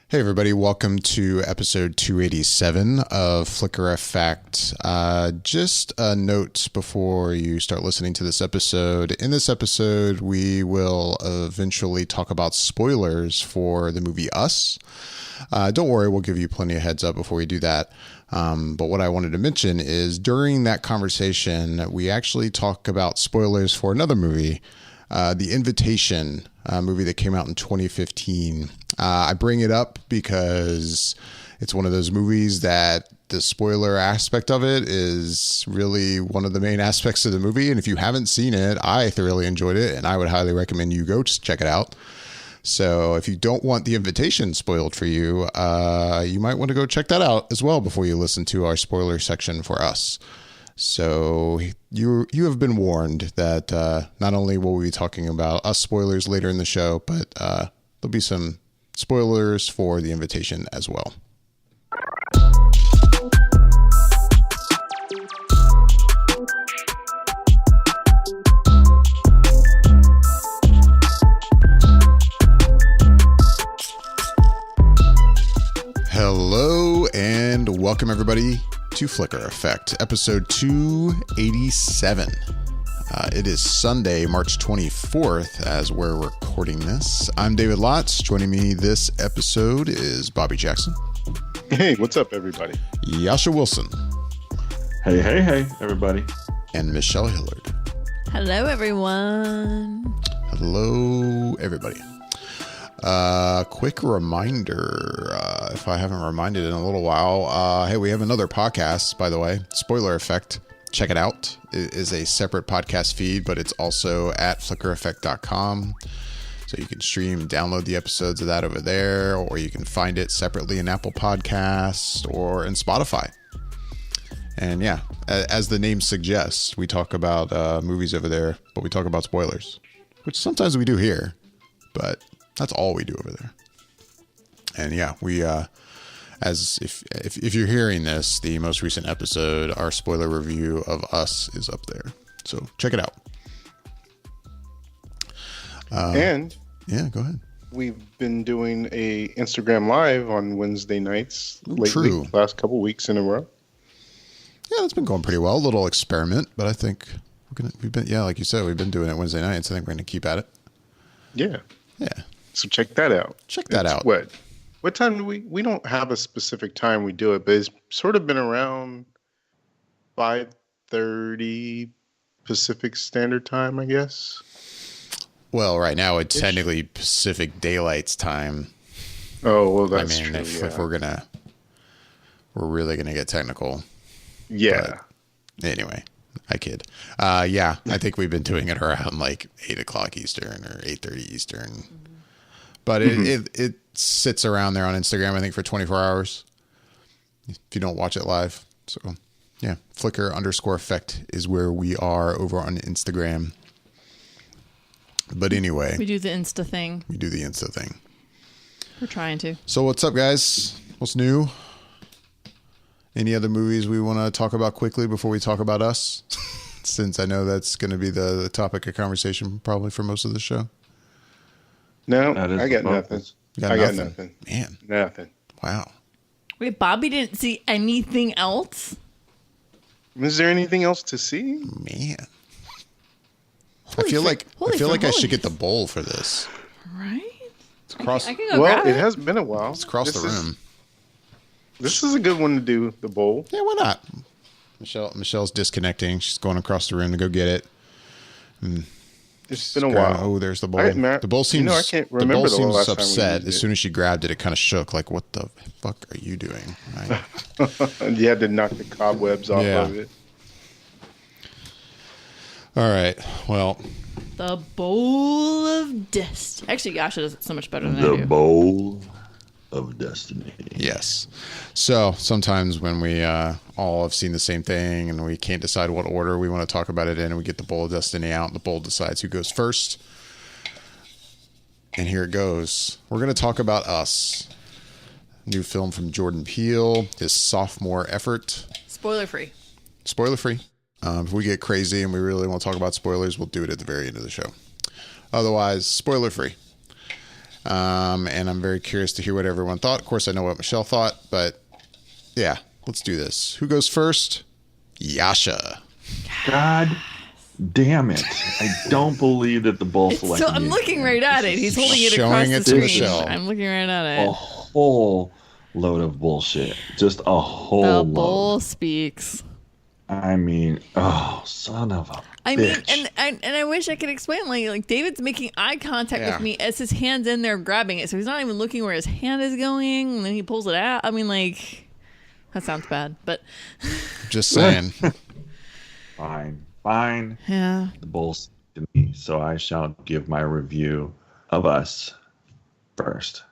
Hey everybody, welcome to episode 287 of Flicker Effect. Just a note before you start listening to this episode. In this episode, we will eventually talk about spoilers for the movie Us. Don't worry, we'll give you plenty of heads up before we do that. But what I wanted to mention is during that conversation, we actually talk about spoilers for another movie, The Invitation, a movie that came out in 2015. I bring it up because it's one of those movies that the spoiler aspect of it is really one of the main aspects of the movie. And if you haven't seen it, I thoroughly enjoyed it, and I would highly recommend you go check it out. So if you don't want The Invitation spoiled for you, you might want to go check that out as well before you listen to our spoiler section for Us. So you have been warned that not only will we be talking about Us spoilers later in the show, but there'll be some spoilers for The Invitation as well. Hello and welcome everybody to Flicker Effect, episode 287. It is Sunday, March 24th, as we're recording this. I'm David Lotz. Joining me this episode is Bobby Jackson. Hey, what's up, everybody? Yasha Wilson. Hey, everybody. And Michelle Hillard. Hello, everyone. Hello, everybody. Quick reminder, if I haven't reminded in a little while, hey, we have another podcast, by the way, Spoiler Effect. Check it out. It is a separate podcast feed, but it's also at flickereffect.com. So you can stream and download the episodes of that over there, or you can find it separately in Apple Podcasts or in Spotify. And yeah, as the name suggests, we talk about movies over there, but we talk about spoilers, which sometimes we do here, but that's all we do over there. And yeah, we as if you're hearing this, the most recent episode, our spoiler review of Us is up there. So check it out. And yeah, go ahead. We've been doing a Instagram Live on Wednesday nights lately, True. Last couple weeks in a row. Yeah, that's been going pretty well. A little experiment, but I think we've been like you said, we've been doing it Wednesday nights. I think we're gonna keep at it. Yeah. Yeah. So check that out. Check that out. What time do we don't have a specific time we do it, but it's sort of been around 5:30 Pacific Standard Time, I guess. Well, right now it's technically Pacific Daylight's time. Oh, well, that's true. If we're really gonna get technical. Yeah. But anyway, I kid. Yeah, I think we've been doing it around like 8 o'clock Eastern or 8:30 Eastern. But it sits around there on Instagram, I think, for 24 hours if you don't watch it live. So, yeah, Flicker_effect is where we are over on Instagram. But anyway. We do the Insta thing. We're trying to. So what's up, guys? What's new? Any other movies we want to talk about quickly before we talk about Us? Since I know that's going to be the topic of conversation probably for most of the show. No, I got nothing. Got nothing. Man. Nothing. Wow. Wait, Bobby didn't see anything else? Is there anything else to see? Man. I feel like I should get the bowl for this. Right? It's across. I can go grab it has been a while. It's across the room. This is a good one to do, the bowl. Yeah, why not? Michelle's disconnecting. She's going across the room to go get it. It's been a while. Oh, there's the bowl. The bowl seems. I can't remember the last time we upset. used As soon as she grabbed it, it kind of shook. Like, what the fuck are you doing? Right? And you had to knock the cobwebs off of it. All right. Well. The Bowl of Destiny. Actually, Yasha does it so much better than I do. The Bowl of Destiny. Yes. So sometimes when we all have seen the same thing and we can't decide what order we want to talk about it in, and we get the Bowl of Destiny out, and the bowl decides who goes first. And here it goes. We're going to talk about Us. New film from Jordan Peele, his sophomore effort. Spoiler free. Spoiler free. If we get crazy and we really want to talk about spoilers, we'll do it at the very end of the show. Otherwise, spoiler free. And I'm very curious to hear what everyone thought. Of course, I know what Michelle thought, but yeah, let's do this. Who goes first? Yasha. God damn it. I don't believe that the bull selected So I'm me. looking right at it. He's holding it Showing across it the to screen. Michelle. I'm looking right at A it. whole load of bullshit. Just a whole The load. bull speaks. I mean, oh, son of a I mean, bitch. and I wish I could explain. Like David's making eye contact Yeah. with me as his hand's in there grabbing it, so he's not even looking where his hand is going. And then he pulls it out. I mean, like that sounds bad, but Just saying. Fine. yeah. The bull's to me, so I shall give my review of Us first,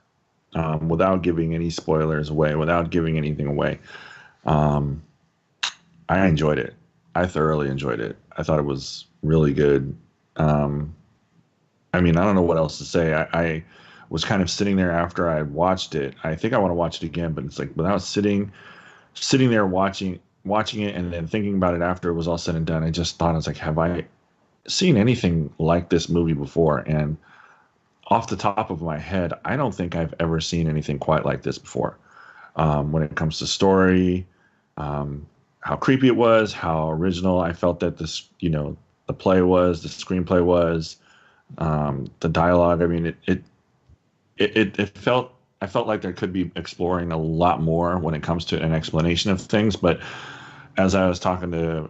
without giving any spoilers away, without giving anything away. I enjoyed it. I thoroughly enjoyed it. I thought it was really good. I mean, I don't know what else to say. I was kind of sitting there after I watched it. I think I want to watch it again, but it's like without sitting there watching it and then thinking about it after it was all said and done, I just thought, I was like, have I seen anything like this movie before? And off the top of my head, I don't think I've ever seen anything quite like this before. When it comes to story, how creepy it was, how original I felt that this, the play was, the screenplay was, the dialogue. I mean, it felt, I felt like there could be exploring a lot more when it comes to an explanation of things. But as I was talking to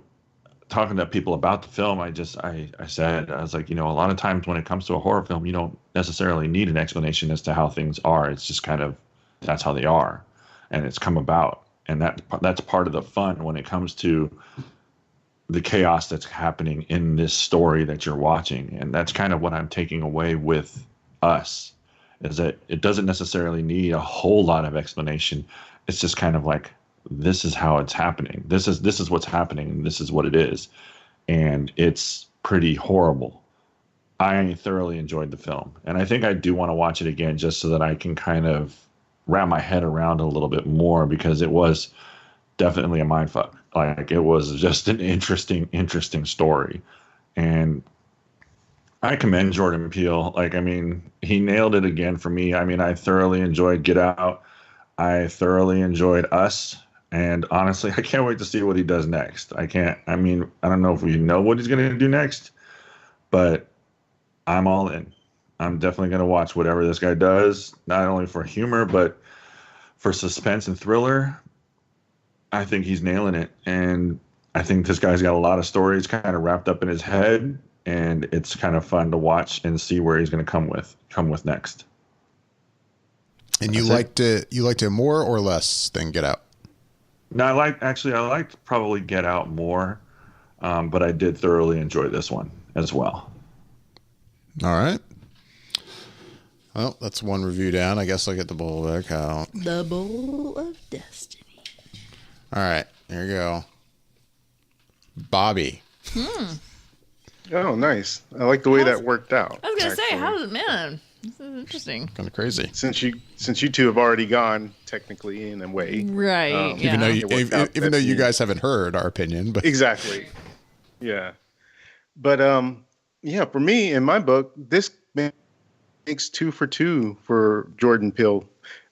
people about the film, I said, I was like, a lot of times when it comes to a horror film, you don't necessarily need an explanation as to how things are. It's just kind of, that's how they are, and it's come about. And that's part of the fun when it comes to the chaos that's happening in this story that you're watching. And that's kind of what I'm taking away with Us, is that it doesn't necessarily need a whole lot of explanation. It's just kind of like, this is how it's happening. This is what's happening, and this is what it is. And it's pretty horrible. I thoroughly enjoyed the film, and I think I do want to watch it again just so that I can kind of wrap my head around a little bit more, because it was definitely a mindfuck. Like, it was just an interesting story. And I commend Jordan Peele. Like, I mean, he nailed it again for me. I mean, I thoroughly enjoyed Get Out. I thoroughly enjoyed Us. And honestly, I can't wait to see what he does next. I don't know if we know what he's going to do next, but I'm all in. I'm definitely going to watch whatever this guy does, not only for humor, but for suspense and thriller. I think he's nailing it. And I think this guy's got a lot of stories kind of wrapped up in his head, and it's kind of fun to watch and see where he's going to come with next. And you liked it more or less than Get Out? No, I liked probably Get Out more, but I did thoroughly enjoy this one as well. All right. Well, that's one review down. I guess I'll get the bowl back out. The Bowl of Destiny. All right, here we go. Bobby. Oh, nice. I like the way that worked out. I was gonna say, actually. how man? This is interesting. Kind of crazy. Since you two have already gone technically in a way, Right. Even though It worked out even though you that guys haven't heard our opinion, but exactly, yeah. But yeah, for me in my book, this makes 2 for 2 for Jordan Peele.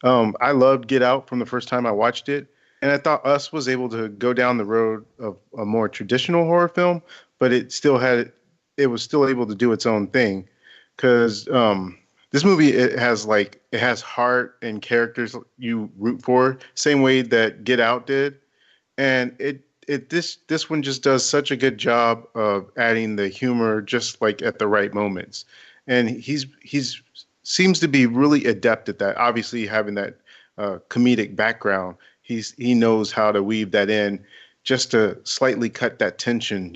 I loved Get Out from the first time I watched it, and I thought Us was able to go down the road of a more traditional horror film, but it was still able to do its own thing, because this movie, it has heart and characters you root for, same way that Get Out did, and this one just does such a good job of adding the humor just like at the right moments, and he's seems to be really adept at that. Obviously, having that comedic background, he knows how to weave that in just to slightly cut that tension,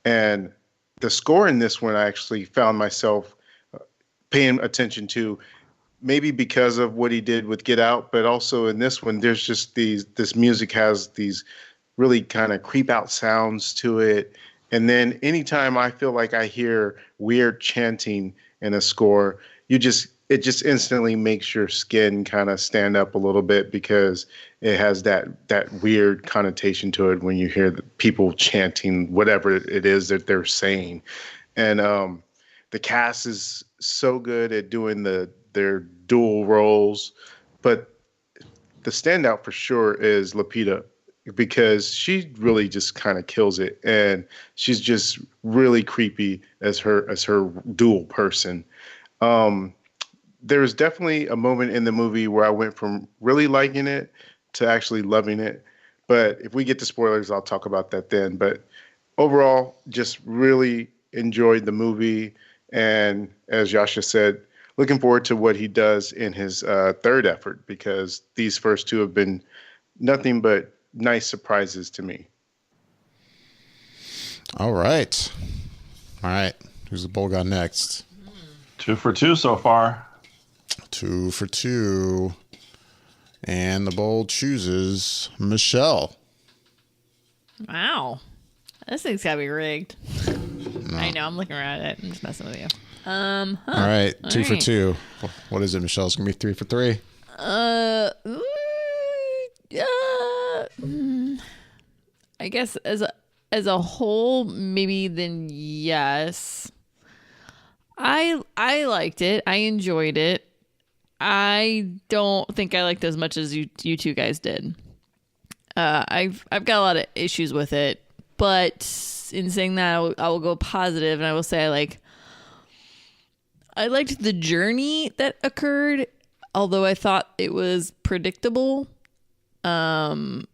And the score in this one, I actually found myself paying attention to, maybe because of what he did with Get Out, but also in this one, there's just this music has these really kind of creep out sounds to it. And then anytime I feel like I hear weird chanting in a score, it just instantly makes your skin kind of stand up a little bit, because it has that weird connotation to it when you hear the people chanting whatever it is that they're saying. And the cast is so good at doing the their dual roles, but the standout for sure is Lupita, because she really just kind of kills it, and she's just really creepy as her dual person. There was definitely a moment in the movie where I went from really liking it to actually loving it. But if we get to spoilers, I'll talk about that then. But overall, just really enjoyed the movie. And as Yasha said, looking forward to what he does in his third effort, because these first two have been nothing but nice surprises to me. All right. Who's the bowl guy next? 2 for 2 so far. 2 for 2. And the bowl chooses Michelle. Wow. This thing's gotta be rigged. No. I know, I'm looking around at it. I'm just messing with you. All right, 2 for 2. What is it, Michelle? It's gonna be 3 for 3. I guess as a whole, maybe then yes. I liked it. I enjoyed it. I don't think I liked it as much as you two guys did. I've got a lot of issues with it, but in saying that, I will go positive, and I will say I liked the journey that occurred, although I thought it was predictable. And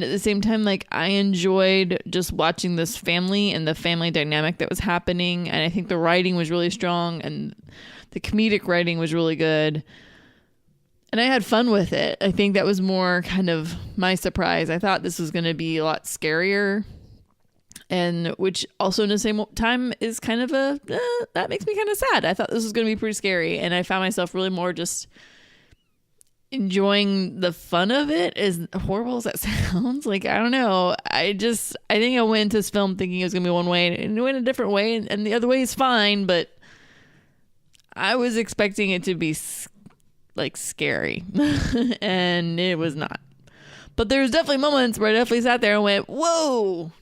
at the same time, like, I enjoyed just watching this family and the family dynamic that was happening. And I think the writing was really strong and the comedic writing was really good. And I had fun with it. I think that was more kind of my surprise. I thought this was going to be a lot scarier. And which also in the same time is kind of that makes me kind of sad. I thought this was going to be pretty scary. And I found myself really more just enjoying the fun of it, as horrible as that sounds. Like, I don't know. I think I went into this film thinking it was going to be one way and it went a different way. And the other way is fine, but I was expecting it to be like scary and it was not. But there's definitely moments where I definitely sat there and went, whoa,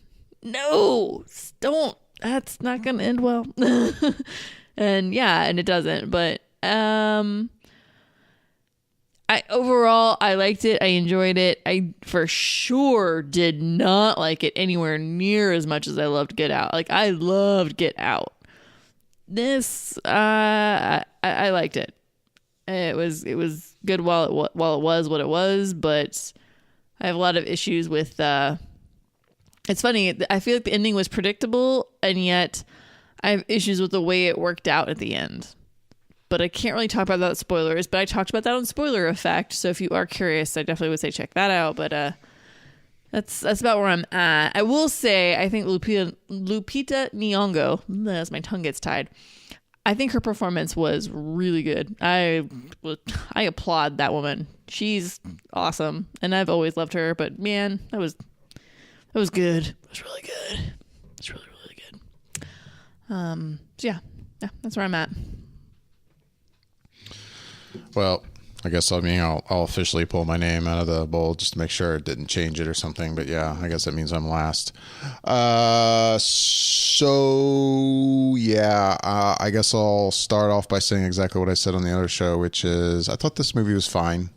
no, don't, that's not going to end well. And it doesn't. But, overall, I liked it. I enjoyed it. I for sure did not like it anywhere near as much as I loved Get Out. Like, I loved Get Out. This, I liked it. It was good while it was what it was, but I have a lot of issues with. It's funny. I feel like the ending was predictable, and yet I have issues with the way it worked out at the end. But I can't really talk about that with spoilers, but I talked about that on Spoiler Effect. So if you are curious, I definitely would say check that out. But that's about where I'm at. I will say, I think Lupita Nyong'o, as my tongue gets tied, I think her performance was really good. I applaud that woman. She's awesome, and I've always loved her. But man, that was good. It was really good. It's really, really good. So yeah, that's where I'm at. Well, I guess I'll officially pull my name out of the bowl just to make sure it didn't change it or something. But yeah, I guess that means I'm last. I guess I'll start off by saying exactly what I said on the other show, which is I thought this movie was fine.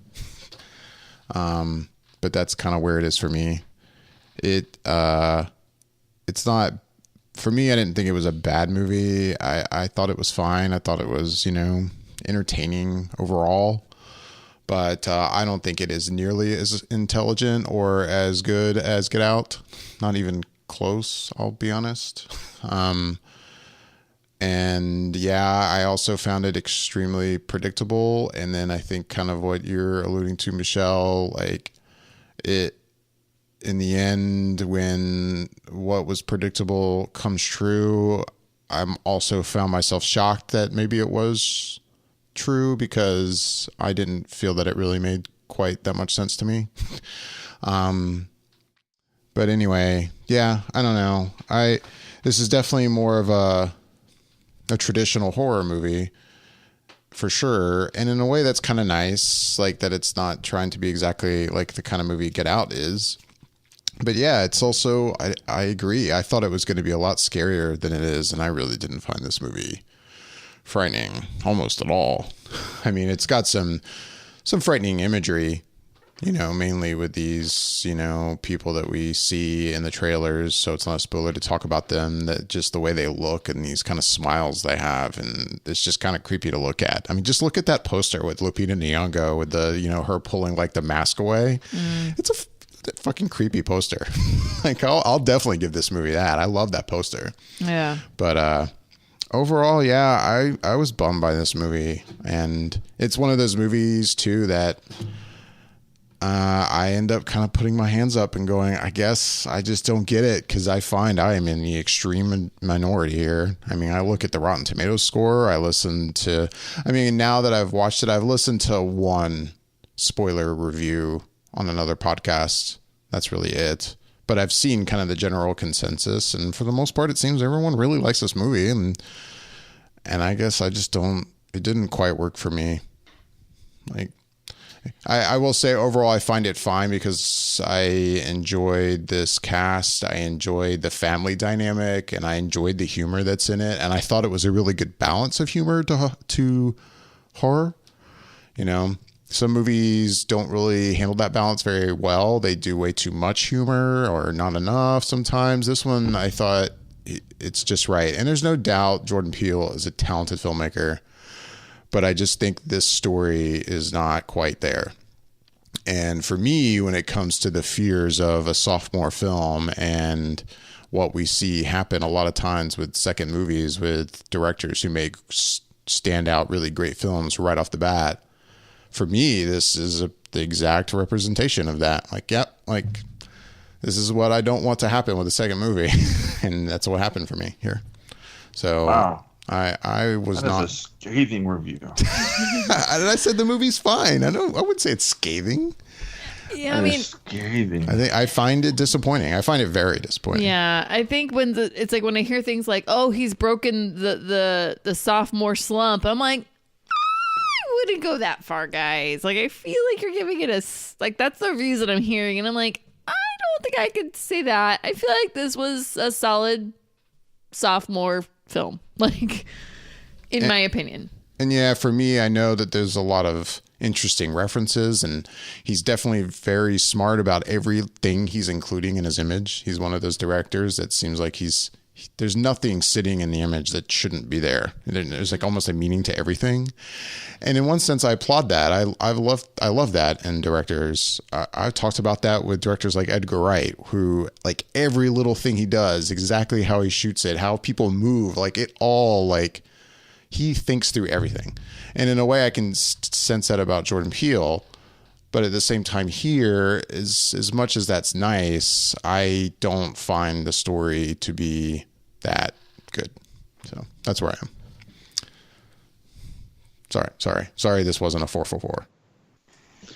But that's kind of where it is for me. It's not, for me, I didn't think it was a bad movie. I thought it was fine. I thought it was, entertaining overall, but I don't think it is nearly as intelligent or as good as Get Out. Not even close, I'll be honest. And yeah, I also found it extremely predictable. And then I think kind of what you're alluding to, Michelle, like it, in the end, when what was predictable comes true, I'm also found myself shocked that maybe it was true, because I didn't feel that it really made quite that much sense to me. But anyway, yeah, I don't know. This is definitely more of a traditional horror movie for sure. And in a way that's kind of nice, like that it's not trying to be exactly like the kind of movie Get Out is. But yeah, it's also, I agree. I thought it was going to be a lot scarier than it is. And I really didn't find this movie frightening almost at all. I mean, it's got some frightening imagery, mainly with these, people that we see in the trailers. So it's not a spoiler to talk about them, that just the way they look and these kind of smiles they have. And it's just kind of creepy to look at. I mean, just look at that poster with Lupita Nyong'o with the, her pulling like the mask away. It's a fucking creepy poster. Like I'll definitely give this movie that. I love that poster. Yeah. But, overall, yeah, I was bummed by this movie. And it's one of those movies too that, I end up kind of putting my hands up and going, I guess I just don't get it, because I find I am in the extreme minority here. I mean, I look at the Rotten Tomatoes score. Now that I've watched it, I've listened to one spoiler review on another podcast. That's really it. But I've seen kind of the general consensus, and for the most part, it seems everyone really likes this movie. And I guess I just don't. It didn't quite work for me. Like, I will say overall, I find it fine because I enjoyed this cast. I enjoyed the family dynamic, and I enjoyed the humor that's in it. And I thought it was a really good balance of humor to horror. Some movies don't really handle that balance very well. They do way too much humor or not enough sometimes. This one, I thought it's just right. And there's no doubt Jordan Peele is a talented filmmaker, but I just think this story is not quite there. And for me, when it comes to the fears of a sophomore film and what we see happen a lot of times with second movies with directors who make stand out really great films right off the bat, for me, this is the exact representation of that. Like, yep, this is what I don't want to happen with the second movie. And that's what happened for me here. So wow. I was that not is a scathing review. I said the movie's fine. I wouldn't say it's scathing. Yeah, I mean, scathing. I find it disappointing. I find it very disappointing. Yeah, I think it's like when I hear things like, "Oh, he's broken the sophomore slump," I'm like, I wouldn't go that far, guys. Like, I feel like you're giving it that's the reviews that I'm hearing, and I'm like, I don't think I could say that. I feel like this was a solid sophomore film, like, in my opinion. And yeah, for me, I know that there's a lot of interesting references, and he's definitely very smart about everything he's including in his image. He's one of those directors that seems like there's nothing sitting in the image that shouldn't be there. There's like almost a meaning to everything. And in one sense, I applaud that. I love that in directors. I've talked about that with directors like Edgar Wright, who like every little thing he does, exactly how he shoots it, how people move, like it all, like he thinks through everything. And in a way I can sense that about Jordan Peele. But at the same time here, as much as that's nice, I don't find the story to be that good. So that's where I am. Sorry, this wasn't a 4 for 4. Like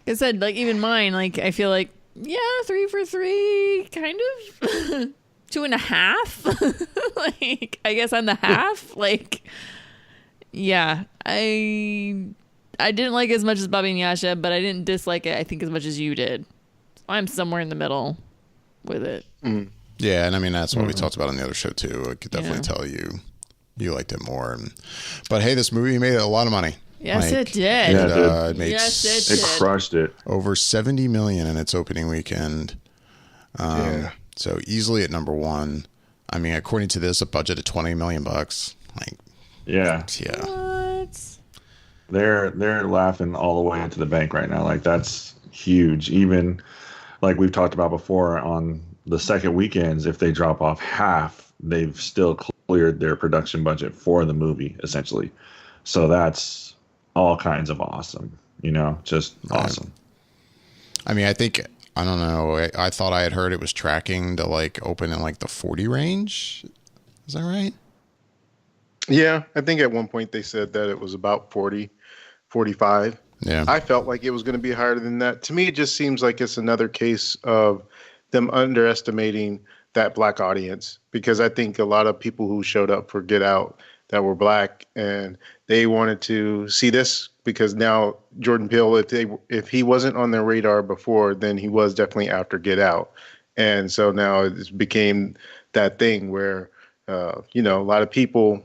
I said, like even mine, like I feel like, yeah, 3 for 3, kind of 2.5. Like I guess on the half. Like, yeah, I didn't like it as much as Bobby and Yasha, but I didn't dislike it, I think, as much as you did. I'm somewhere in the middle with it. Mm. Yeah, and I mean, that's what we talked about on the other show, too. I could definitely tell you liked it more. But hey, this movie made a lot of money. Yes, it did. Yeah, it made it crushed it. over $70 million in its opening weekend. So easily at number one. I mean, according to this, a budget of $20 million. Like, yeah. What? They're laughing all the way into the bank right now. Like, that's huge. Even like we've talked about before, on the second weekends, if they drop off half, they've still cleared their production budget for the movie, essentially. So that's all kinds of awesome, just awesome. I mean, I don't know. I thought I had heard it was tracking to like open in like the 40 range. Is that right? Yeah, I think at one point they said that it was about 40, 45. Yeah. I felt like it was going to be higher than that. To me, it just seems like it's another case of them underestimating that black audience, because I think a lot of people who showed up for Get Out that were black, and they wanted to see this because now Jordan Peele, if he wasn't on their radar before, then he was definitely after Get Out. And so now it became that thing where, a lot of people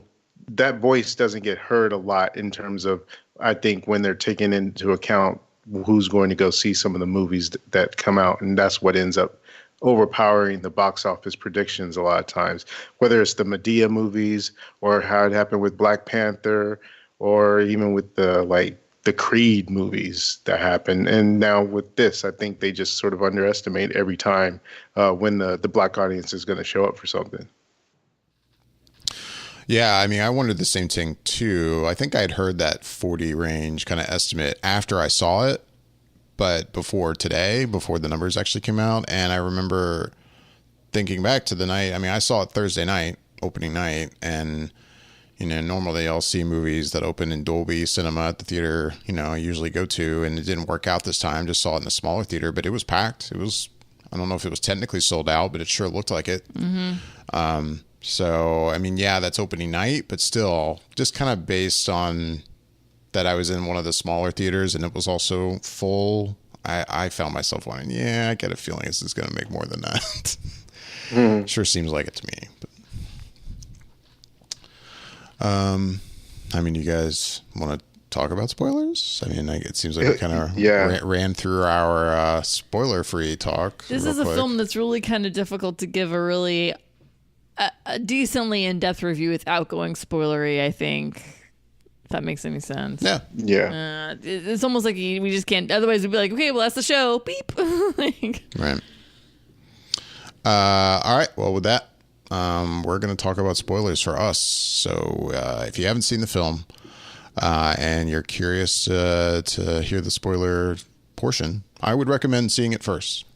that voice doesn't get heard a lot in terms of, I think, when they're taking into account who's going to go see some of the movies that come out. And that's what ends up overpowering the box office predictions a lot of times, whether it's the Medea movies or how it happened with Black Panther, or even with the Creed movies that happen. And now with this, I think they just sort of underestimate every time when the black audience is going to show up for something. Yeah, I mean, I wondered the same thing too. I think I'd heard that 40 range kind of estimate after I saw it, but before the numbers actually came out. And I remember thinking back to the night. I mean, I saw it Thursday night, opening night, and normally I'll see movies that open in Dolby Cinema at the theater, I usually go to, and it didn't work out this time. Just saw it in a smaller theater, but it was packed. I don't know if it was technically sold out, but it sure looked like it. Mm-hmm. So, I mean, yeah, that's opening night, but still, just kind of based on that I was in one of the smaller theaters and it was also full, I found myself wanting, I get a feeling this is going to make more than that. Sure seems like it to me. But, I mean, you guys want to talk about spoilers? I mean, it seems like we kind of ran through our spoiler-free talk. This is a film that's really kind of difficult to give a really a decently in-depth review without going spoilery, I think. If that makes any sense. Yeah. It's almost like we just can't. Otherwise, we'd be like, okay, well, that's the show. Beep. Right. All right. Well, with that, we're going to talk about spoilers for us. So if you haven't seen the film and you're curious to hear the spoiler portion, I would recommend seeing it first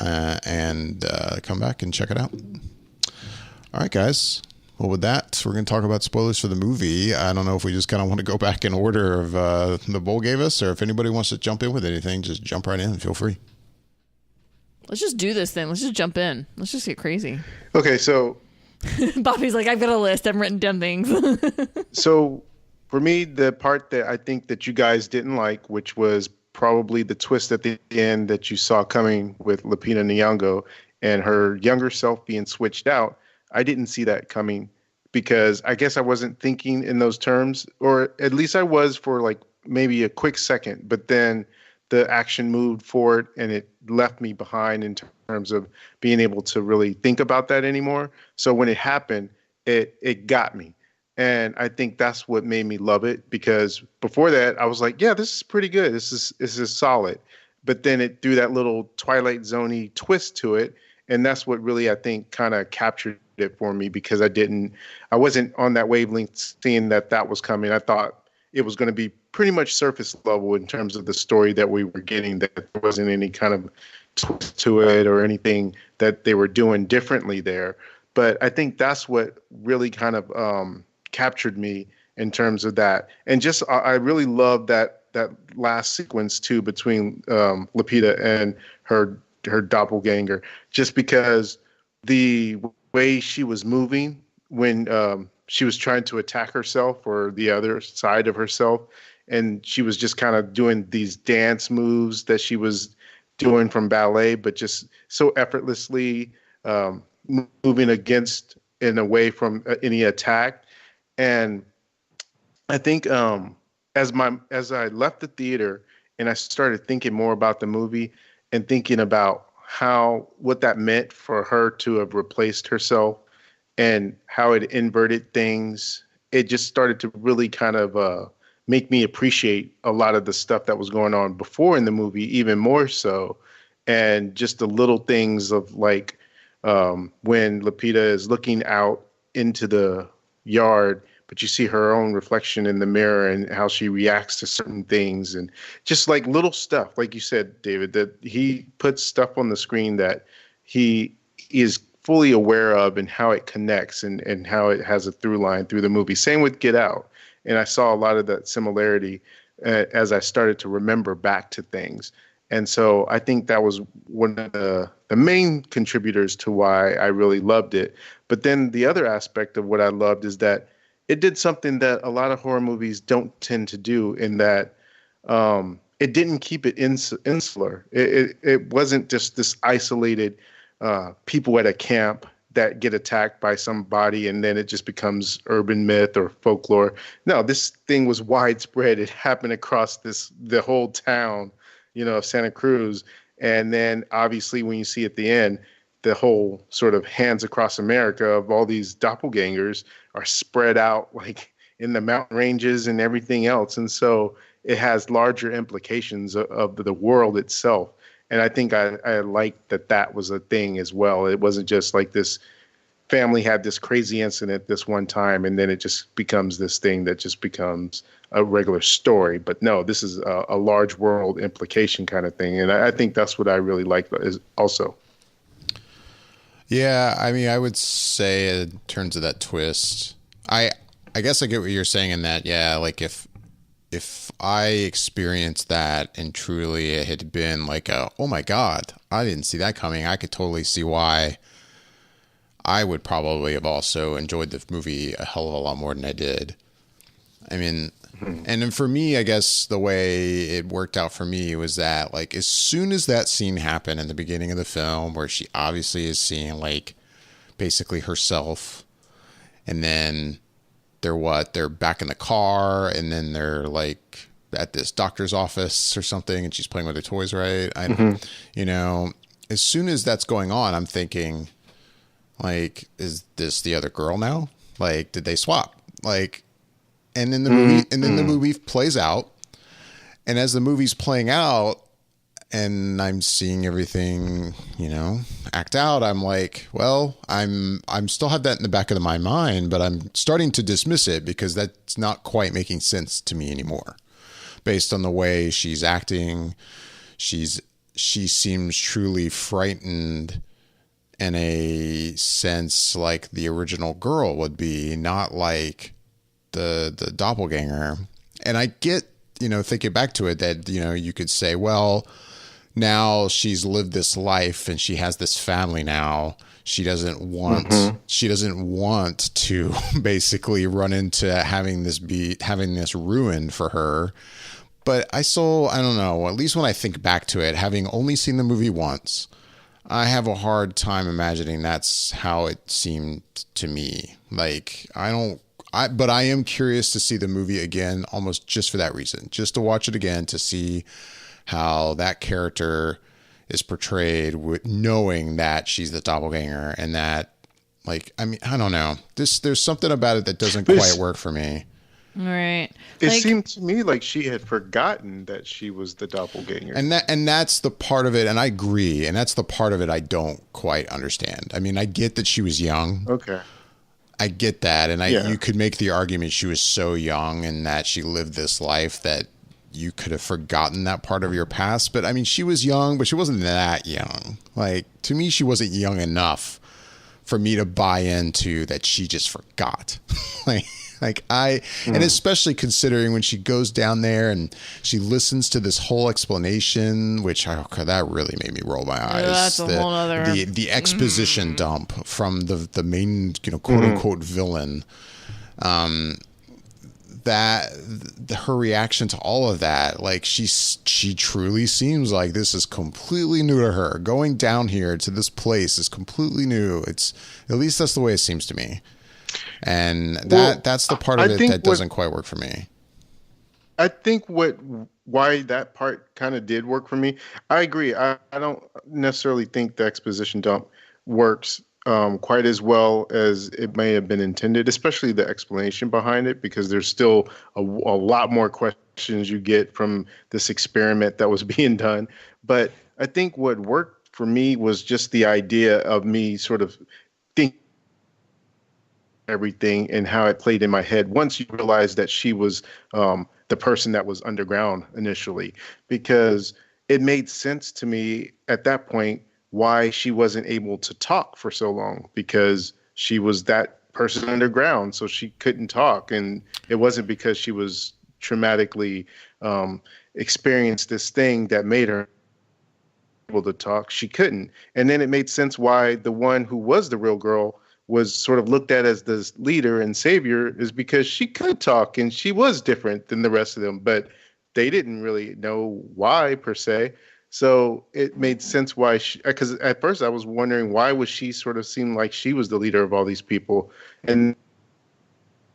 and come back and check it out. All right, guys. Well, with that, we're going to talk about spoilers for the movie. I don't know if we just kind of want to go back in order of the Bull gave us, or if anybody wants to jump in with anything, just jump right in. Feel free. Let's just do this thing. Let's just jump in. Let's just get crazy. Okay, so Bobby's like, I've got a list. I've written down things. So for me, the part that I think that you guys didn't like, which was probably the twist at the end that you saw coming with Lupita Nyong'o and her younger self being switched out, I didn't see that coming because I guess I wasn't thinking in those terms, or at least I was for like maybe a quick second, but then the action moved forward and it left me behind in terms of being able to really think about that anymore. So when it happened, it got me. And I think that's what made me love it, because before that I was like, yeah, this is pretty good. This is solid. But then it threw that little Twilight Zone-y twist to it. And that's what really, I think, kind of captured it for me, because I wasn't on that wavelength seeing that was coming. I thought it was going to be pretty much surface level in terms of the story that we were getting, that there wasn't any kind of twist to it or anything that they were doing differently there. But I think that's what really kind of captured me in terms of that. And just, I really love that last sequence too, between Lupita and her doppelganger, just because the way she was moving when she was trying to attack herself or the other side of herself, and she was just kind of doing these dance moves that she was doing from ballet, but just so effortlessly moving against and away from any attack. And I think as I left the theater and I started thinking more about the movie and thinking about what that meant for her to have replaced herself and how it inverted things, it just started to really kind of make me appreciate a lot of the stuff that was going on before in the movie, even more so. And just the little things of like when Lupita is looking out into the yard, but you see her own reflection in the mirror and how she reacts to certain things, and just like little stuff, like you said, David, that he puts stuff on the screen that he is fully aware of and how it connects and how it has a through line through the movie. Same with Get Out. And I saw a lot of that similarity as I started to remember back to things. And so I think that was one of the main contributors to why I really loved it. But then the other aspect of what I loved is that it did something that a lot of horror movies don't tend to do, in that it didn't keep it insular. It wasn't just this isolated people at a camp that get attacked by somebody and then it just becomes urban myth or folklore. No, this thing was widespread. It happened across the whole town, of Santa Cruz. And then obviously when you see at the end, the whole sort of hands across America of all these doppelgangers are spread out like in the mountain ranges and everything else. And so it has larger implications of the world itself. And I think I liked that was a thing as well. It wasn't just like this family had this crazy incident this one time, and then it just becomes this thing that just becomes a regular story. But no, this is a large world implication kind of thing. And I think that's what I really like is also. Yeah, I mean, I would say in terms of that twist, I guess I get what you're saying in that, yeah, like if I experienced that and truly it had been like oh my God, I didn't see that coming, I could totally see why I would probably have also enjoyed the movie a hell of a lot more than I did. I mean, and then for me, I guess the way it worked out for me was that like as soon as that scene happened in the beginning of the film where she obviously is seeing like basically herself, and then they're back in the car, and then they're like at this doctor's office or something, and she's playing with her toys, right? As soon as that's going on, I'm thinking, like, is this the other girl now? Like, did they swap? Like, and then the movie plays out, and as the movie's playing out, and I'm seeing everything, act out, I'm like, well, I'm still have that in the back of my mind, but I'm starting to dismiss it because that's not quite making sense to me anymore. Based on the way she's acting, she seems truly frightened in a sense like the original girl would be, not like the doppelganger. And I get, thinking back to it that, you could say, well, now she's lived this life and she has this family now. She doesn't want to basically run into having this ruined for her. But I don't know, at least when I think back to it, having only seen the movie once, I have a hard time imagining that's how it seemed to me. Like, but I am curious to see the movie again, almost just for that reason, just to watch it again, to see how that character is portrayed with knowing that she's the doppelganger, and that, like, I mean, I don't know, there's something about it that doesn't quite work for me. Right. It seemed to me like she had forgotten that she was the doppelganger. And that's the part of it, and I agree, and that's the part of it I don't quite understand. I mean, I get that she was young. Okay. I get that, and you could make the argument she was so young and that she lived this life that you could have forgotten that part of your past. But I mean, she was young, but she wasn't that young. Like, to me, she wasn't young enough for me to buy into that she just forgot. And especially considering when she goes down there and she listens to this whole explanation, which that really made me roll my eyes. That's a whole other the exposition dump from the main, quote unquote villain. Her reaction to all of that, like she truly seems like this is completely new to her. Going down here to this place is completely new. It's, at least that's the way it seems to me. And that's the part of it that doesn't quite work for me. I think why that part kind of did work for me. I agree. I don't necessarily think the exposition dump works quite as well as it may have been intended, especially the explanation behind it, because there's still a lot more questions you get from this experiment that was being done. But I think what worked for me was just the idea of me sort of thinking everything and how it played in my head once you realize that she was the person that was underground initially, because it made sense to me at that point why she wasn't able to talk for so long, because she was that person underground, so she couldn't talk. And it wasn't because she was traumatically experienced this thing that made her able to talk. She couldn't. And then it made sense why the one who was the real girl was sort of looked at as the leader and savior, is because she could talk and she was different than the rest of them, but they didn't really know why per se. So it made sense why because at first I was wondering why would she sort of seem like she was the leader of all these people, and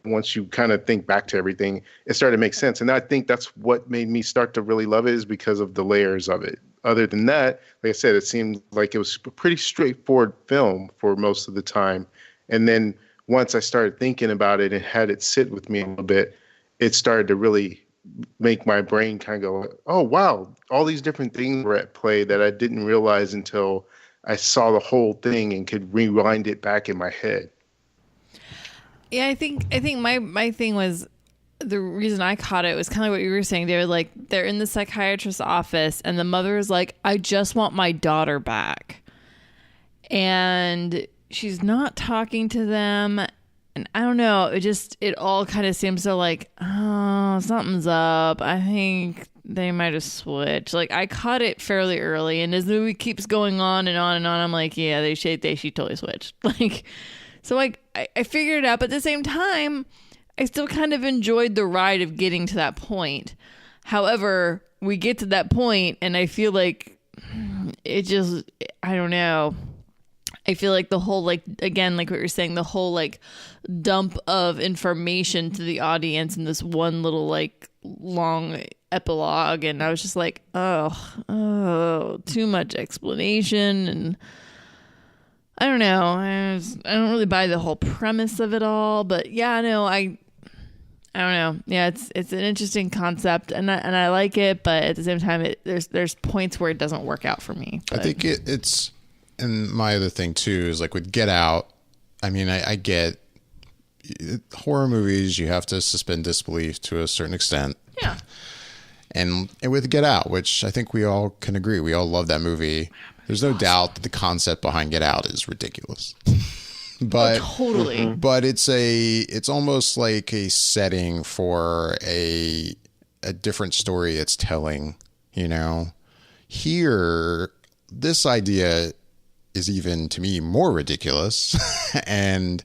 once you kind of think back to everything, it started to make sense. And I think that's what made me start to really love it, is because of the layers of it. Other than that, like I said, it seemed like it was a pretty straightforward film for most of the time. And then once I started thinking about it and had it sit with me a little bit, it started to really make my brain kind of go, oh, wow, all these different things were at play that I didn't realize until I saw the whole thing and could rewind it back in my head. Yeah, I think my thing was, the reason I caught it was kind of what you were saying. They were like, they're in the psychiatrist's office and the mother is like, I just want my daughter back. And she's not talking to them. And I don't know, it all kind of seems so like, oh, something's up. I think they might have switched. Like, I caught it fairly early, and as the movie keeps going on and on and on, I'm like, yeah, she totally switched. Like, so like I figured it out, but at the same time, I still kind of enjoyed the ride of getting to that point. However, we get to that point, and I feel like it just, I don't know. I feel like the whole, like, again, like what you're saying, the whole like dump of information to the audience in this one little like long epilogue, and I was just like, oh, too much explanation, and I don't know. I don't really buy the whole premise of it all, but yeah, no, I don't know. Yeah, it's an interesting concept, and I like it, but at the same time, there's points where it doesn't work out for me. But. I think it's, and my other thing too is like with Get Out. I mean, I get horror movies. You have to suspend disbelief to a certain extent. Yeah. And with Get Out, which I think we all can agree, we all love that movie. There's no doubt that the concept behind Get Out is ridiculous. But totally. But it's almost like a setting for a different story it's telling, you know. Here, this idea is even to me more ridiculous, and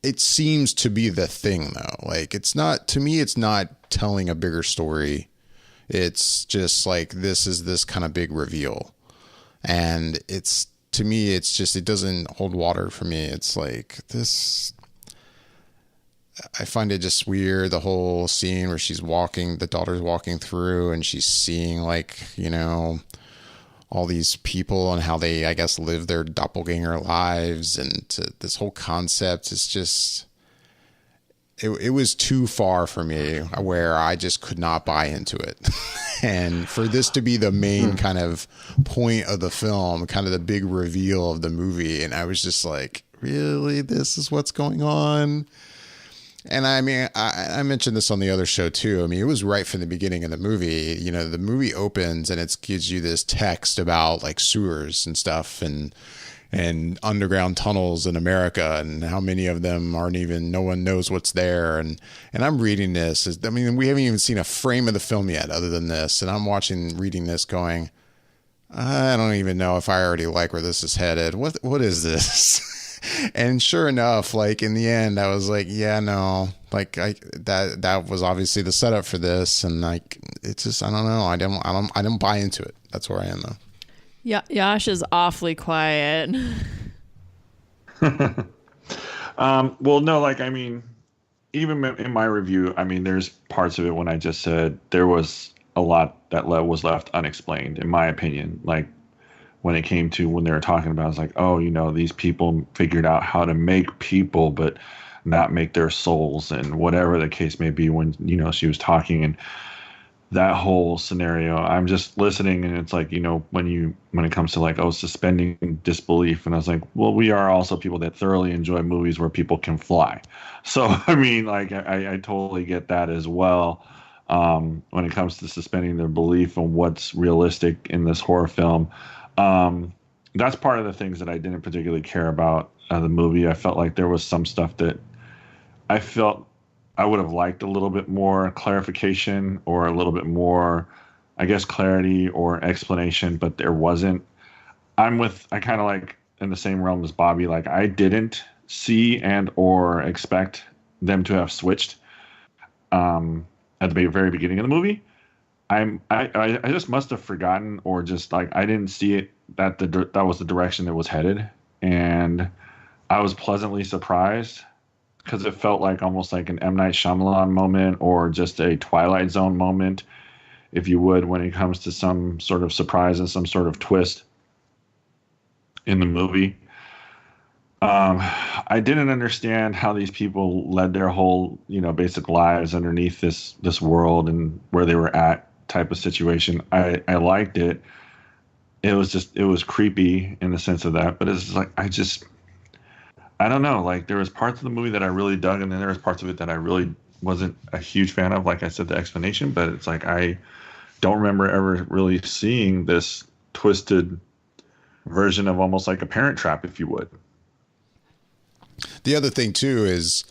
it seems to be the thing though. Like, it's not, to me, it's not telling a bigger story. It's just like, this is this kind of big reveal. And it's, to me, it's just, it doesn't hold water for me. It's like this, I find it just weird. The whole scene where the daughter's walking through and she's seeing, like, you know, all these people and how they, I guess, live their doppelganger lives. And this whole concept is just, it was too far for me, where I just could not buy into it. And for this to be the main kind of point of the film, kind of the big reveal of the movie, and I was just like, really, this is what's going on? And I mean, I mentioned this on the other show too. I mean, it was right from the beginning of the movie. You know, the movie opens and it gives you this text about like sewers and stuff, and underground tunnels in America, and how many of them no one knows what's there. And I'm reading this. I mean, we haven't even seen a frame of the film yet other than this. And I'm reading this going, I don't even know if I already like where this is headed. What is this? And sure enough, like in the end, I was like, yeah, no, like that was obviously the setup for this. And like, it's just, I don't know. I didn't buy into it. That's where I am though. Yeah, Yash is awfully quiet. Well, no, like, I mean, even in my review, I mean, there's parts of it when I just said there was a lot that was left unexplained, in my opinion. Like, when it came to when they were talking about, I was like, oh, you know, these people figured out how to make people, but not make their souls, and whatever the case may be, when, you know, she was talking and that whole scenario, I'm just listening, and it's like, you know, when it comes to like, oh, suspending disbelief, and I was like, well, we are also people that thoroughly enjoy movies where people can fly. So I mean, like, I totally get that as well. When it comes to suspending their belief on what's realistic in this horror film, that's part of the things that I didn't particularly care about the movie. I felt like there was some stuff that I felt I would have liked a little bit more clarification, or a little bit more, I guess, clarity or explanation, but there wasn't. I kind of like in the same realm as Bobby. Like, I didn't see and or expect them to have switched at the very beginning of the movie. I just must have forgotten, or just like I didn't see it that that was the direction it was headed, and I was pleasantly surprised because it felt like almost like an M. Night Shyamalan moment, or just a Twilight Zone moment, if you would, when it comes to some sort of surprise and some sort of twist in the movie. I didn't understand how these people led their whole, basic lives underneath this world and where they were at type of situation. I liked it. It was creepy in the sense of that, but it's like, I don't know. Like, there was parts of the movie that I really dug, and then there was parts of it that I really wasn't a huge fan of. Like I said, the explanation, but it's like, I don't remember ever really seeing this twisted version of almost like a Parent Trap, if you would. The other thing too is,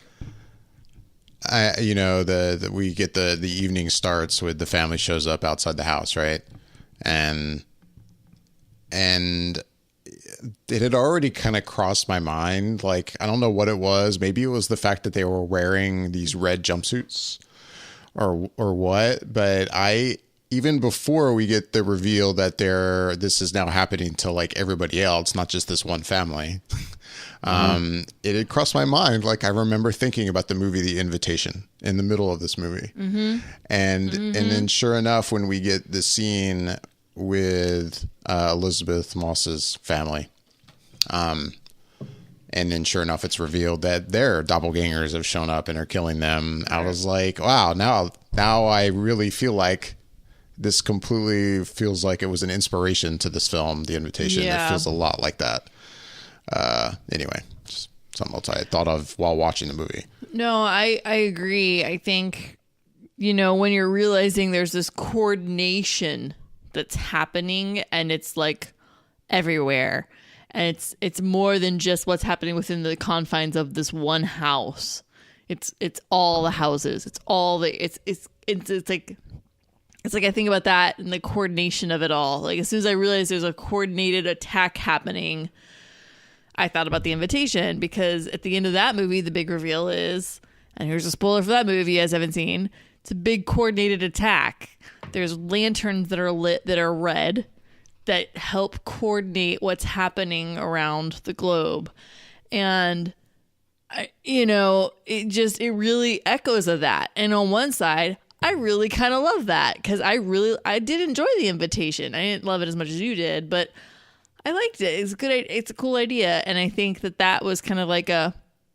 we get the evening starts with the family shows up outside the house, right? And it had already kind of crossed my mind. Like, I don't know what it was. Maybe it was the fact that they were wearing these red jumpsuits or what, but even before we get the reveal that this is now happening to like everybody else, not just this one family. It had crossed my mind. Like, I remember thinking about the movie The Invitation in the middle of this movie. And then sure enough, when we get the scene with Elizabeth Moss's family, and then sure enough, it's revealed that their doppelgangers have shown up and are killing them. I was like, wow, now I really feel like this completely feels like it was an inspiration to this film, The Invitation. Yeah. It feels a lot like that. Anyway, just something else I thought of while watching the movie. No, I agree. I think, when you're realizing there's this coordination that's happening and it's like everywhere, and it's more than just what's happening within the confines of this one house. It's all the houses. It's all the it's like I think about that and the coordination of it all. Like, as soon as I realized there's a coordinated attack happening, I thought about The Invitation, because at the end of that movie, the big reveal is, and here's a spoiler for that movie you guys haven't seen, it's a big coordinated attack. There's lanterns that are lit that are red that help coordinate what's happening around the globe. And it really echoes of that. And on one side, I really kind of love that, because I did enjoy The Invitation. I didn't love it as much as you did, but I liked it. It's good. It's a cool idea. And I think that was kind of like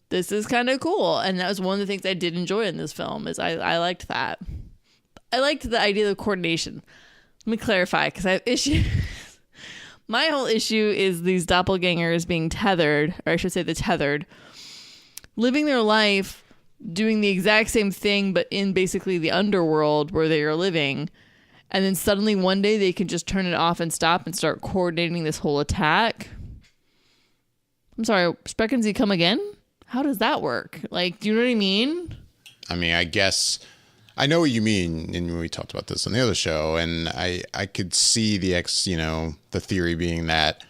this is kind of cool. And that was one of the things I did enjoy in this film, is I liked that. I liked the idea of coordination. Let me clarify, because I have issues. My whole issue is these doppelgangers being tethered, or I should say the tethered, living their life, doing the exact same thing, but in basically the underworld where they are living. And then suddenly one day they can just turn it off and stop and start coordinating this whole attack. I'm sorry, Spreckenzy come again? How does that work? Like, do you know what I mean? I mean, I guess I know what you mean. And we talked about this on the other show, and I could see the theory being that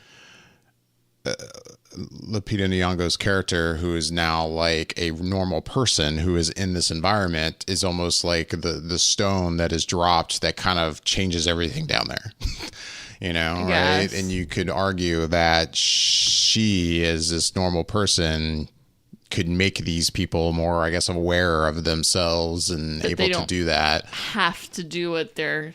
Lupita Nyong'o's character, who is now like a normal person who is in this environment, is almost like the stone that is dropped that kind of changes everything down there. Right? And you could argue that she, as this normal person, could make these people more, I guess, aware of themselves and that able to do that. Have to do what they're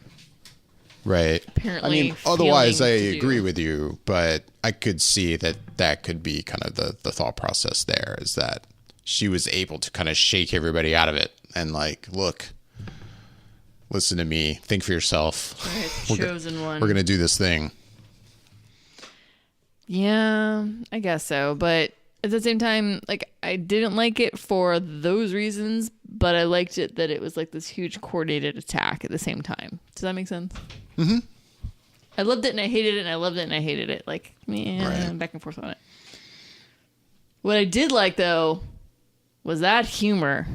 right. Apparently, otherwise, I agree with you, but I could see that could be kind of the thought process there, is that she was able to kind of shake everybody out of it and like, look, listen to me, think for yourself. Right, chosen one. We're going to do this thing. Yeah, I guess so. But at the same time, like, I didn't like it for those reasons, but I liked it that it was like this huge coordinated attack at the same time. Does that make sense? Mm-hmm. I loved it and I hated it, and I loved it and I hated it. Like, right. Back and forth on it. What I did like, though, was that humor.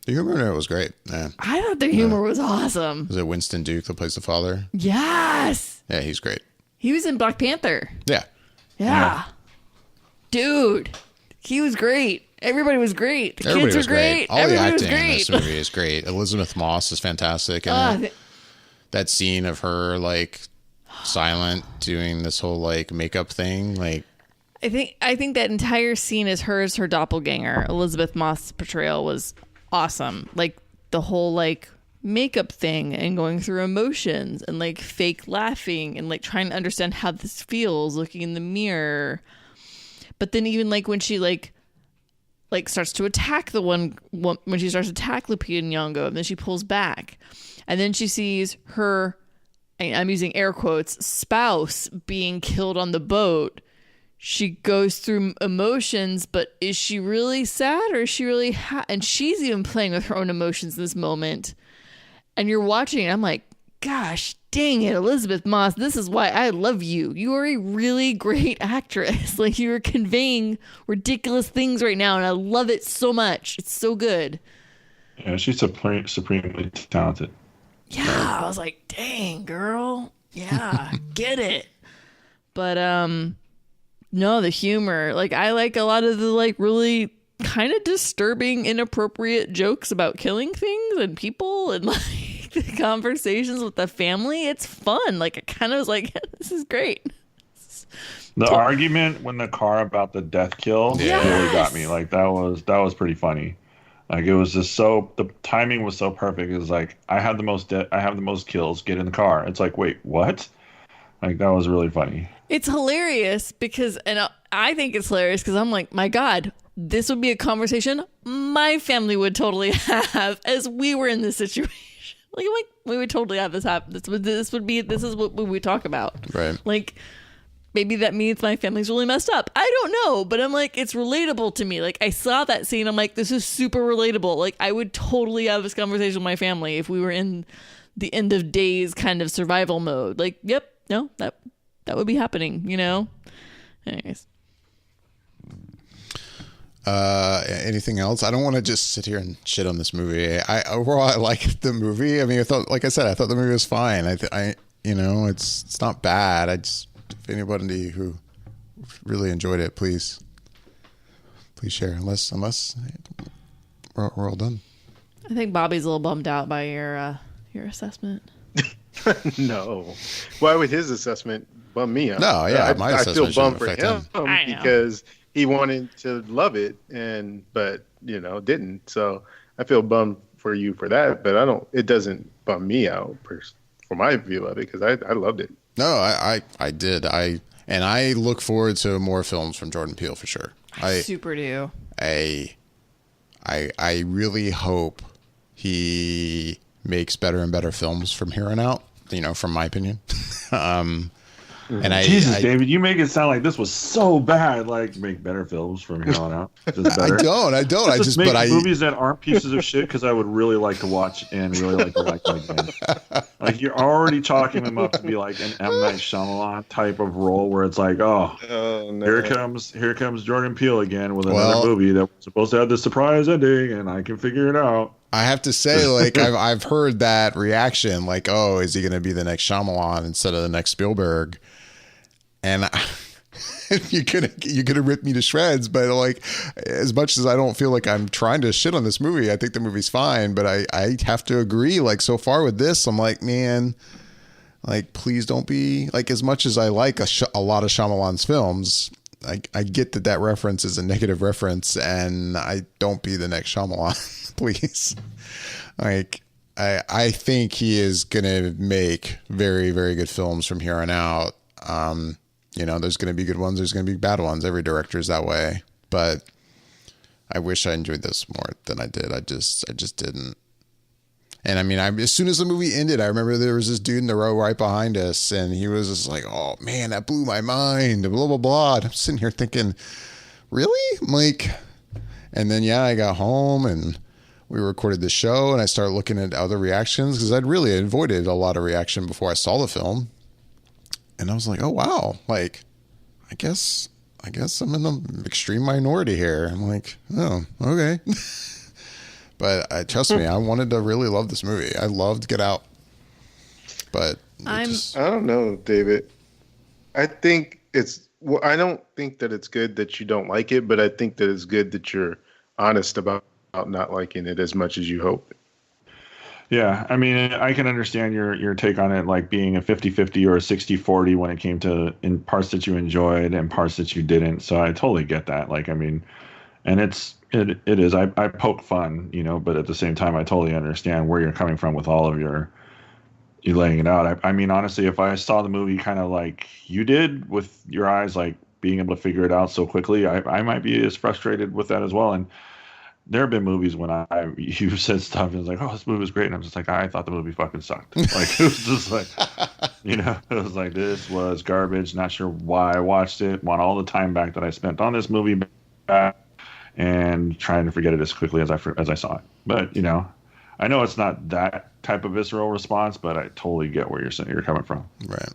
The humor in it was great. Yeah. I thought the humor was awesome. Was it Winston Duke that plays the father? Yes. Yeah, he's great. He was in Black Panther. Yeah. Dude, he was great. Everybody was great. The Everybody kids was were great. All Everybody the acting was great. in this movie is great. Elizabeth Moss is fantastic. And that scene of her like silent doing this whole like makeup thing, like I think that entire scene is her as her doppelganger. Elizabeth Moss's portrayal was awesome. Like the whole like makeup thing and going through emotions and like fake laughing and like trying to understand how this feels looking in the mirror. But then even like when she like starts to attack when she starts to attack Lupita Nyong'o, and then she pulls back, and then she sees her, I'm using air quotes, spouse being killed on the boat. She goes through emotions, but is she really sad or is she really and she's even playing with her own emotions in this moment. And you're watching it, I'm like, gosh dang it, Elizabeth Moss, this is why I love you. You are a really great actress. Like, you are conveying ridiculous things right now, and I love it so much. It's so good. Yeah, she's supremely talented. Yeah, I was like, dang, girl. Yeah, get it. But, no, the humor. Like, I like a lot of the, like, really kind of disturbing, inappropriate jokes about killing things and people and, like, the conversations with the family. It's fun. Like, I kind of was like, this is great. The argument when the car about the death kill really got me. Like, that was pretty funny. Like, it was just the timing was so perfect. It was like, I have the most kills, get in the car. It's like, wait, what? Like, that was really funny. It's hilarious because, and I think it's hilarious because I'm like, my God, this would be a conversation my family would totally have as we were in this situation. Like we would totally have this happen. This is what we talk about. Right. Like, maybe that means my family's really messed up. I don't know, but I'm like, it's relatable to me. Like, I saw that scene. I'm like, this is super relatable. Like, I would totally have this conversation with my family if we were in the end of days kind of survival mode. Like, yep, no, that would be happening, you know? Anyways. Anything else? I don't want to just sit here and shit on this movie. Overall, I like the movie. I mean, I thought the movie was fine. It's not bad. If anybody who really enjoyed it, please share. Unless we're all done. I think Bobby's a little bummed out by your assessment. No, why would his assessment bum me out? No, yeah, my assessment I feel bummed for him. Because he wanted to love it, but didn't. So I feel bummed for you for that, but it doesn't bum me out for my view of it because I loved it. No, I did. I look forward to more films from Jordan Peele for sure. I super do. I really hope he makes better and better films from here on out. From my opinion. Jesus, David, you make it sound like this was so bad. Like, make better films from here on out. Just better. I don't. I just make movies that aren't pieces of shit because I would really like to watch and really like to like them again. Like, you're already chalking them up to be like an M. Night Shyamalan type of role where it's like, no. here comes Jordan Peele again with another movie that was supposed to have this surprise ending, and I can figure it out. I have to say, like, I've heard that reaction, like, oh, is he going to be the next Shyamalan instead of the next Spielberg? And you could have ripped me to shreds, but like, as much as I don't feel like I'm trying to shit on this movie, I think the movie's fine. But I have to agree, like, so far with this, I'm like, man, like, please don't be like, as much as I like a lot of Shyamalan's films, I get that reference is a negative reference, and I don't be the next Shyamalan, please. Like, I think he is gonna make very, very good films from here on out. There's going to be good ones. There's going to be bad ones. Every director is that way. But I wish I enjoyed this more than I did. I just didn't. And I mean, as soon as the movie ended, I remember there was this dude in the row right behind us, and he was just like, "Oh man, that blew my mind." Blah blah blah. And I'm sitting here thinking, really? I'm like, and then I got home and we recorded the show, and I started looking at other reactions because I'd really avoided a lot of reaction before I saw the film. And I was like, oh, wow. Like, I guess I'm in the extreme minority here. I'm like, oh, okay. But trust me, I wanted to really love this movie. I loved Get Out. But I don't know, David. I think I don't think that it's good that you don't like it, but I think that it's good that you're honest about not liking it as much as you hope. Yeah, I mean, I can understand your take on it, like being a 50-50 or a 60-40 when it came to in parts that you enjoyed and parts that you didn't. So I totally get that. Like, I mean, and it is. I poke fun, but at the same time, I totally understand where you're coming from with all of you laying it out. I mean, honestly, if I saw the movie kind of like you did with your eyes, like being able to figure it out so quickly, I might be as frustrated with that as well. And there have been movies when you said stuff and it's like, oh, this movie was great, and I'm just like, I thought the movie fucking sucked. Like it was just like, it was like this was garbage. Not sure why I watched it. Want all the time back that I spent on this movie back, and trying to forget it as quickly as I saw it. But I know it's not that type of visceral response, but I totally get where you're coming from. Right.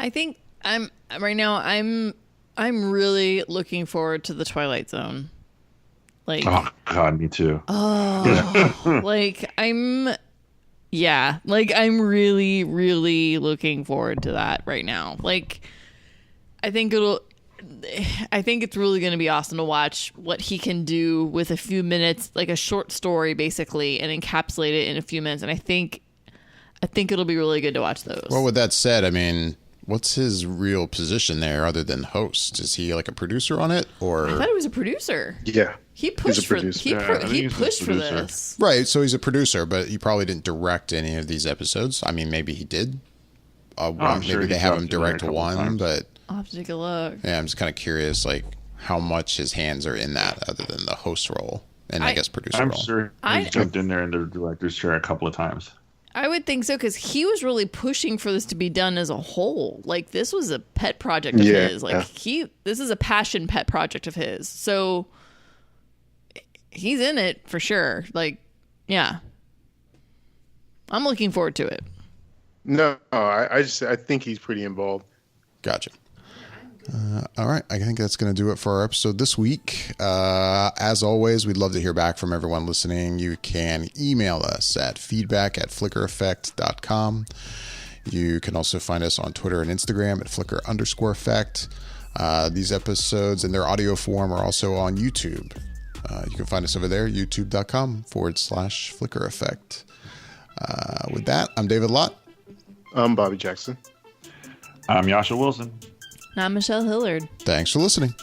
I think I'm really looking forward to the Twilight Zone. Like, oh God, me too. Oh, like I'm really, really looking forward to that right now. Like, I think it's really going to be awesome to watch what he can do with a few minutes, like a short story basically, and encapsulate it in a few minutes. And I think it'll be really good to watch those. Well, with that said, I mean, what's his real position there other than host? Is he like a producer on it, or? I thought he was a producer. Yeah. He pushed for he pushed for this. Right, so he's a producer, but he probably didn't direct any of these episodes. I mean, maybe he did. Maybe they have him direct one, but I'll have to take a look. Yeah, I'm just kind of curious, like how much his hands are in that, other than the host role and I guess producer I'm role. sure he's jumped in there in the director's chair a couple of times. I would think so, because he was really pushing for this to be done as a whole. Like, this was a pet project of his. Like, this is a passion pet project of his. So he's in it for sure. Like, yeah, I'm looking forward to it. No, I think he's pretty involved. Gotcha. All right. I think that's going to do it for our episode this week. As always, we'd love to hear back from everyone listening. You can email us at feedback@flickereffect.com. You can also find us on Twitter and Instagram at flicker_effect. These episodes in their audio form are also on YouTube. You can find us over there, youtube.com/flickereffect. With that, I'm David Lott. I'm Bobby Jackson. I'm Yasha Wilson. Not Michelle Hillard. Thanks for listening.